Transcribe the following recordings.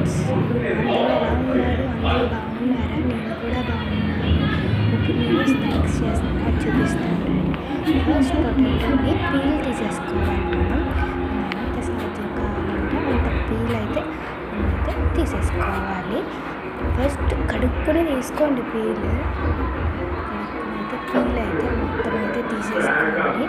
Friends, అందరూ ఎలా ఉన్నారు? అందరూ బాగున్నారా? నేను కూడా బాగున్నాను. ఓకే, నేను స్నాక్స్ చేస్తాను, చూపిస్తాను. ఫస్ట్ పొటాటోని పీల్ తీసేసుకోవాలి. మనం ఎంత సాధ్యం కావాలంటే అంత పీల్ అయితే తీసేసుకోవాలి. ఫస్ట్ కడుక్కుని తీసుకోండి పీల్. పీల్ అయితే మొత్తం అయితే తీసేసుకోవాలి.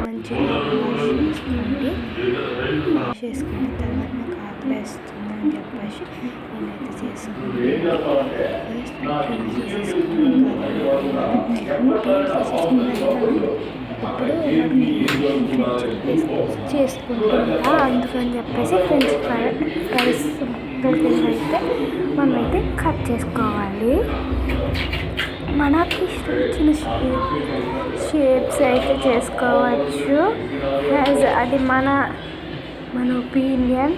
మంచిగా వాష్ చేసుకున్న తర్వాత నాకు ఆకలేస్తుంది అని చెప్పేసి నేనైతే చేసుకున్నాను. ఇప్పుడు చేసుకుంటా అందుకని చెప్పేసి ఫ్రెంచ్ ఫ్రైస్ అయితే మనమైతే కట్ చేసుకోవాలి. మనకి ఇష్టం వచ్చిన షేప్స్ అయితే చేసుకోవచ్చు. అది మన ఒపీనియన్.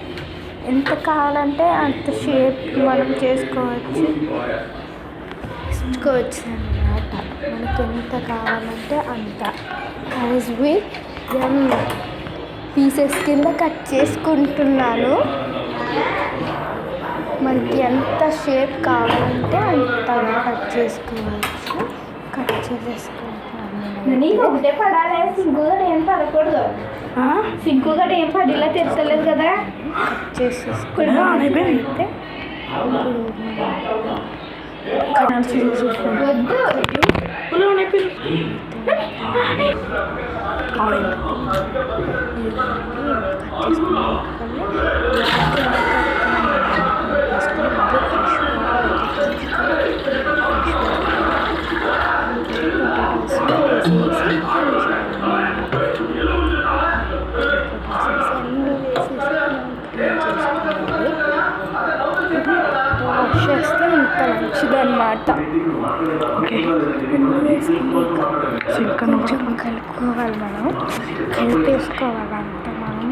ఎంత కావాలంటే అంత షేప్ మనం చేసుకోవచ్చు అన్నమాట. మనకి ఎంత కావాలంటే అంత పీసెస్ కింద కట్ చేసుకుంటున్నాను. మనకి ఎంత షేప్ కావాలంటే అంతగా కట్ చేసుకోవచ్చు. కట్ చేసేసుకుంటాను. ఒకటే పడాలి, సిగ్గుగా ఏం పడకూడదు. సిగ్గుగా ఏం పడేలా తెచ్చలేదు కదా. కట్ చేసేసుకుంటాను. అయితే వాష్ చేస్తే ఇంత మంచిదన్నమాట. కొంచెం కలుపుకోవాలి. మనం కలిపేసుకోవాలంట. మనం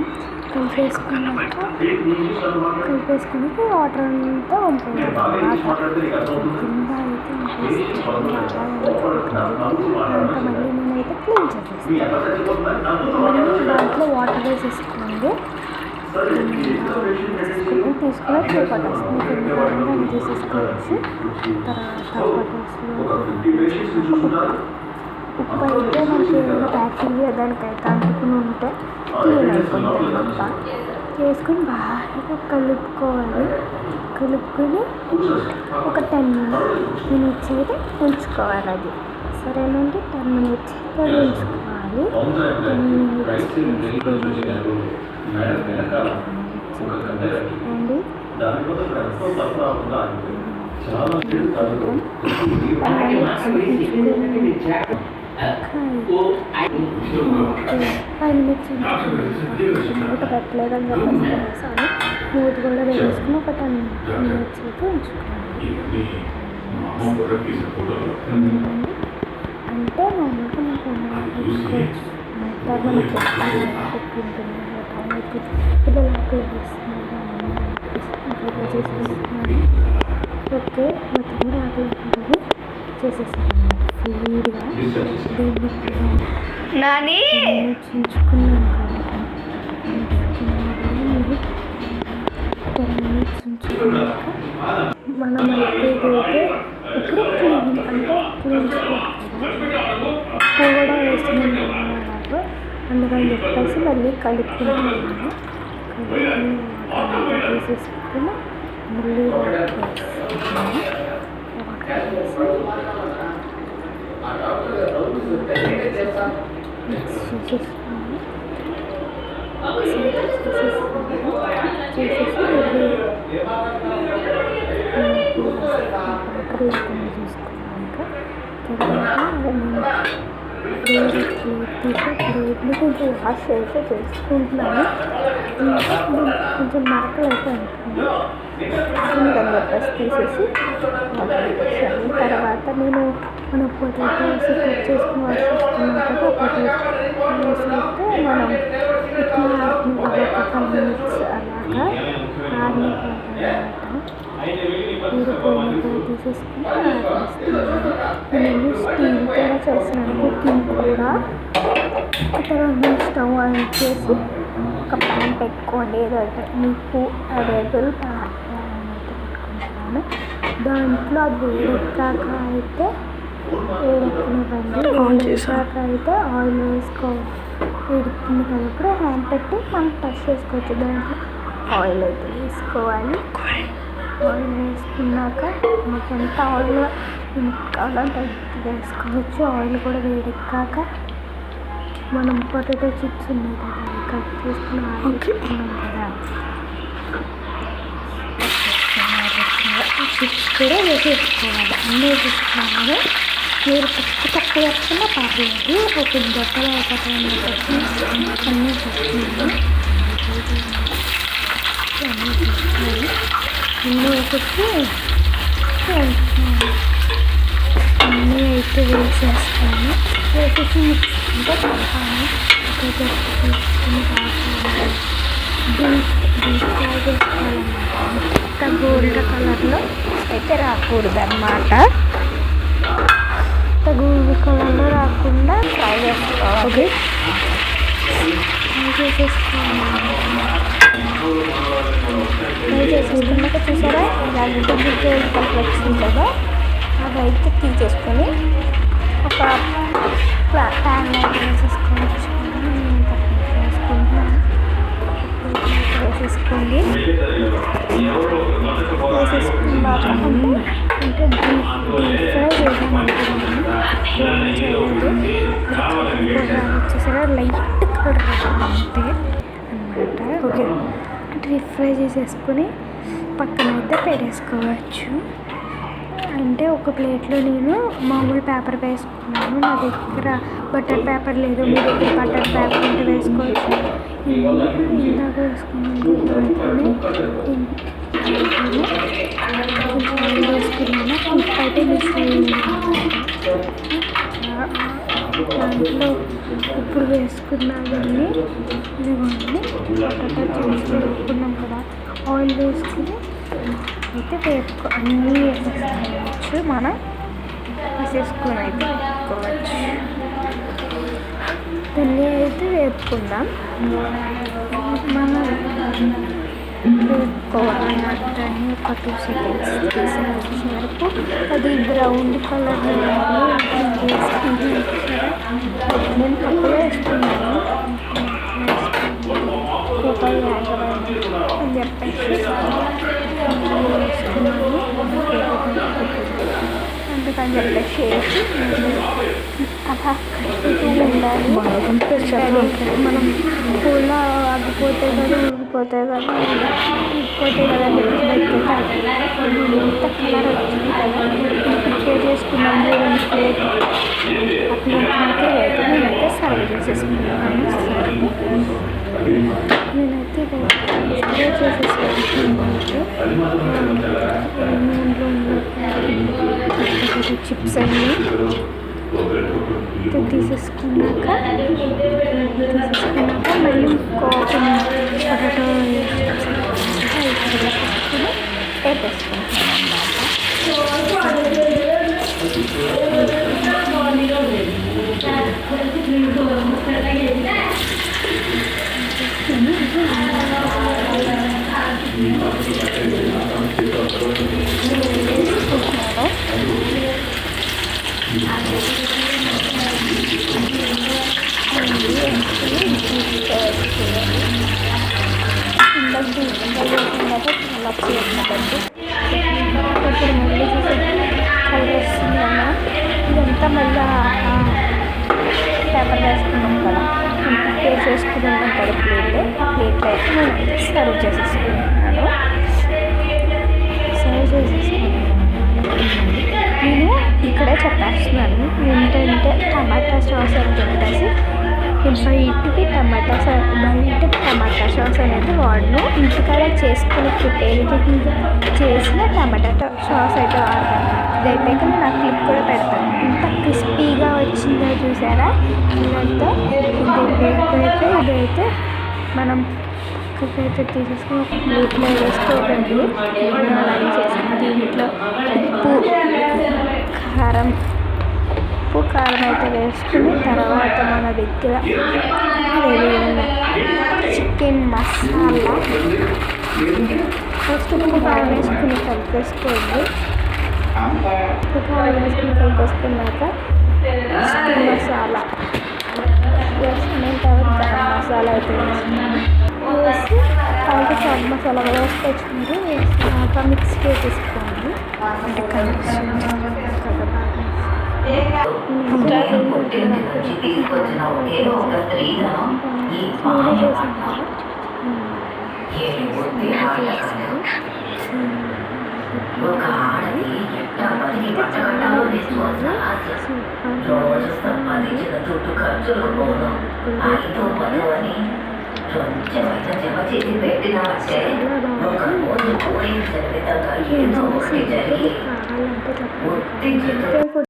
కలిపేసుకున్నాక వాటర్ అంతా ఉంటుంది. కింద అయితే అంత మళ్ళీ నేనైతే క్లీన్ చేసేస్తాను. మళ్ళీ దాంట్లో వాటర్ వేసేసుకోండి. తీసుకుని పొటాస్ తీసేసుకోవచ్చు. తర్వాత ఉప్పు అయితే మనకి ఏదైనా బ్యాక్టీరియా దానికైతే అంటుకుని ఉంటే క్లీన్ అయిపోతుంది అంతా. చేసుకుని బాగా కలుపుకోవాలి. కలుపుకొని ఒక 10 minutes అయితే ఉంచుకోవాలి. అది సరేనండి. 10 minutes ఉంచుకోవాలి. 10 minutes అండి. మూత పెట్టలేదని చెప్పేసి మూత కూడా వేసుకుని ఒక 10 minutes అయితే ఉంచుకోవాలి. అంటే మామూలుగా మనకు పెట్టుకోవచ్చు. పిల్లలు చేసుకుంటున్నాను. ఓకే, మొత్తం కూడా ఆకలి చేసేసాను. ఫీడ్గా దీన్ని ఉంచుకున్నాను కాబట్టి 10 minutes ఉంచుకున్నాక మనం అయితే ఇప్పుడు క్లీన్ ఉప్పు కూడా వేస్తున్నాను. అందుకని చెప్పేసి మళ్ళీ కలుపుకుంటున్నాను. తీసేసుకుని మళ్ళీ వాటర్ చేసేసి చూసుకున్నాక ప్లేట్ని కొంచెం వాష్ చేసి చేసుకుంటున్నాను. కొంచెం మరకలు అయితే ఉంటుంది. అందుకని చెప్పేసి తీసేసి తర్వాత నేను మన పొటాటోస్ కట్ చేసుకుని వాష్ చేసుకున్నాం కదా. పొటాటోస్ అయితే మనం ఇట్లా ఒక 5 minutes అలాగా ఆరిపోతాయన్నమాట. తీసేసుకుని నేను స్టీల్తో చేస్తున్నాను కుకింగ్ కూడా. ఆ తర్వాత నేను స్టవ్ ఆన్ చేసి ఒక ప్యాన్ పెట్టుకోండి, ఏదైతే మీకు అవైలబుల్ ప్యాన్ అయితే పెట్టుకుంటున్నాను. దాంట్లో అది వేడెక్కాక అయితే అయితే ఆయిల్ వేసుకోవాలి. వేడెక్కింది కదా హ్యాండ్ పెట్టి మనం టచ్ చేసుకోవచ్చు. దాంట్లో ఆయిల్ అయితే వేసుకోవాలి. ఆయిల్ వేసుకున్నాక మనకి ఎంత ఆయిల్ కావాలంటే వేసుకోవచ్చు. ఆయిల్ కూడా వేడెక్కాక మనం పొటాటో చిప్స్ ఉన్నాయి కదా అవి కట్ చేసుకుని వేసుకున్నాం కదా, చిప్స్ కూడా వేసేసుకోవాలి. అన్నీ వేసేసుకున్నాము. మీరు తక్కువ వేసుకున్నా పర్లేదు. ఒక బట్టలు అన్నీ వేసుకున్నాము. అన్నీ వేసేసుకోవాలి. అన్నీ వేసేసి అన్నీ అయితే వేసేస్తాను. వేసేసి మిక్స్ అంటే కలపాలి. తీసుకుని రావాలి. డీప్ ఫ్రై చేసుకోవాలన్నమాట. ఇంకా గోల్డ్ కలర్లో అయితే రాకూడదు అన్నమాట. గోల్డ్ కలర్లో రాకుండా ఫ్రై చేసుకోవాలి. ఫ్రై చేసేసుకున్నాక చూసారా ఇలాంటి గోల్డ్ కలర్ వచ్చింది కదా, అదైతే తీసేసుకొని ఒక ప్యాన్లో వేసేసుకోవచ్చు. వేసేసుకోండి. వేసేసుకున్నాక అంటే డీప్ ఫ్రై చేసామనుకున్నాను. వచ్చేసరి లైట్ కలర్ అంతే అన్నమాట. ఓకే, డీప్ ఫ్రై చేసేసుకొని పక్కన అయితే పెట్టేసుకోవచ్చు. అంటే ఒక ప్లేట్లో నేను మామూలు పేపర్ వేసుకున్నాను. నా దగ్గర బటర్ పేపర్ లేదు, మీ దగ్గర బటర్ పేపర్ ఉంటే వేసుకోవచ్చు. ఇందాక వేసుకున్నాను ఉప్పు అయితే మిక్స్ అయ్యింది. దాంట్లో ఇప్పుడు వేసుకున్నామని ఇదిగోండి పొటాటో చిప్స్ వేసుకున్నాం కదా, ఆయిల్ వేసుకుని అయితే అన్నీ వేసేసుకోవచ్చు. మనం వేసేసుకుని అయితే వేసుకోవచ్చు. దాన్ని అయితే వేపుకుందాం. మనం వేపుకోవాలన్నమాట. ఒక 2 seconds 3 seconds వరకు అది బ్రౌన్ కలర్ వేసుకుంటాం. నేను పక్కలో వేసుకున్నాను రూపాయలు అని చెప్పేసి వేసుకున్నాను. అందుకని చెప్పేసి వేసి అలా ఉండాలి. మనం పూల ఆగిపోతాయి కదా, ఊగిపోతాయి కదా, ఊగిపోతాయి కదా ఎంత కలర్ వచ్చింది కదా. ప్రిపేర్ చేసుకున్నాం ప్లేట్. ఆ ప్లేట్ అయితే రేపు నేనైతే సర్వ్ చేసేసుకున్నాను. నేనైతే సర్వ్ చేసేసుకున్నాను. చిప్స్ అన్నీ తీసేసుకున్నాక మళ్ళీ ఇంకో పొటాటో వేసుకుని వేపేసుకుంటాను ఇదంతా మళ్ళీ పేపర్ వేసుకున్నాం కదా, ప్రిపేర్ చేసుకున్నాం కదా ప్లేట్లో అయితే నేను సర్వ్ చేసేసుకున్నాను. సర్వ్ చేసేసుకున్నాను. నేను ఇక్కడే చెప్పేస్తున్నాను ఏంటంటే టమాటా సాస్ అని చెప్పేసి బయటికి టమాటా సాస్ అనేది వాడను. ఇంటికాడ చేసుకుని ప్రిపేర్ చేసిన టమాటా సాస్ అయితే వాడతాను. ఇదైతే నేను ఆ క్లిప్ కూడా పెడతాను. ఇంత క్రిస్పీగా వచ్చిందో చూసారా. ఇదైతే మనం పక్కకైతే తీసేసుకుని ఒక ప్లేట్లో వేసుకోకండి. అలాగే చేసాను. దీంట్లో ఉప్పు కారం అయితే వేసుకుని తర్వాత మన దగ్గర రెడీ ఉన్న చికెన్ మసాలా ఫస్ట్ ఉప్పు కారం వేసుకుని కలిపేసుకోండి. ఉప్పు కారం వేసుకుని కలిపేసుకున్నాక చికెన్ మసాలా వేసుకున్న తర్వాత గరం మసాలా అయితే వేసి తర్వాత చాట్ మసాలా కూడా వేసుకొచ్చింది. వేసినాక మిక్స్ చేసేసుకోండి. అంటే ఒక ఆడది ఎట్టా బతికి బట్టగట్టాలో నేర్చుకోవాల్సిన ఆశ రోజు సంపాదించిన దుడ్డు ఖర్చులకు పోను 5-10 అని కొంచెమైనా జమ చేసి పెట్టినామంటే ఒక రోజు పోయిన విధంగా ఏదో ఒకటి జరిగి ఒత్తి